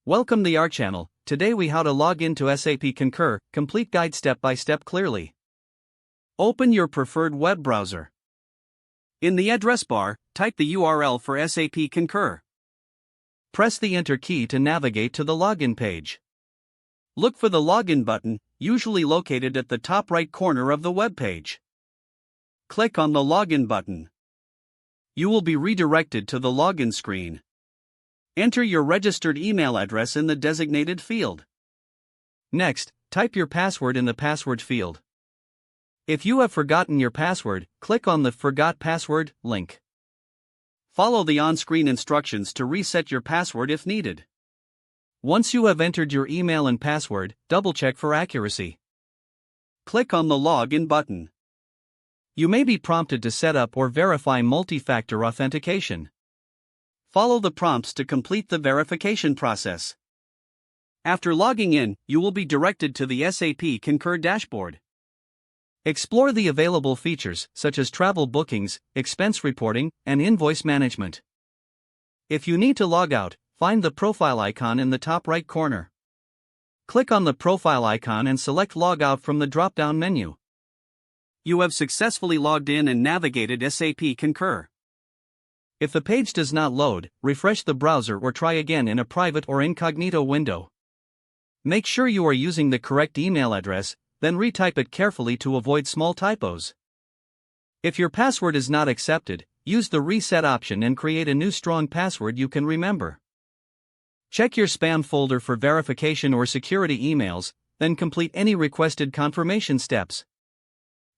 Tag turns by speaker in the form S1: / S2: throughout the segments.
S1: Welcome to our channel. Today we how to log into SAP Concur, complete guide step by step clearly. Open your preferred web browser. In the address bar, type the URL for SAP Concur. Press the Enter key to navigate to the login page. Look for the login button, usually located at the top right corner of the web page. Click on the login button. You will be redirected to the login screen. Enter your registered email address in the designated field. Next, type your password in the password field. If you have forgotten your password, click on the Forgot Password link. Follow the on-screen instructions to reset your password if needed. Once you have entered your email and password, double-check for accuracy. Click on the Login button. You may be prompted to set up or verify multi-factor authentication. Follow the prompts to complete the verification process. After logging in, you will be directed to the SAP Concur dashboard. Explore the available features such as travel bookings, expense reporting, and invoice management. If you need to log out, find the profile icon in the top right corner. Click on the profile icon and select Log Out from the drop-down menu. You have successfully logged in and navigated SAP Concur. If the page does not load, refresh the browser or try again in a private or incognito window. Make sure you are using the correct email address, then retype it carefully to avoid small typos. If your password is not accepted, use the reset option and create a new strong password you can remember. Check your spam folder for verification or security emails, then complete any requested confirmation steps.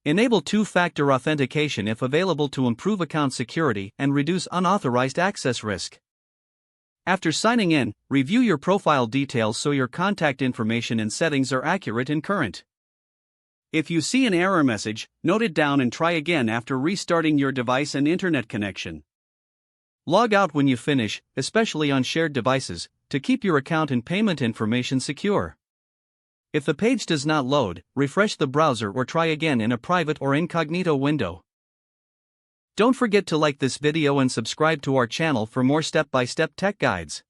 S1: Enable two-factor authentication if available to improve account security and reduce unauthorized access risk. After signing in, review your profile details so your contact information and settings are accurate and current. If you see an error message, note it down and try again after restarting your device and internet connection. Log out when you finish, especially on shared devices, to keep your account and payment information secure. If the page does not load, refresh the browser or try again in a private or incognito window. Don't forget to like this video and subscribe to our channel for more step-by-step tech guides.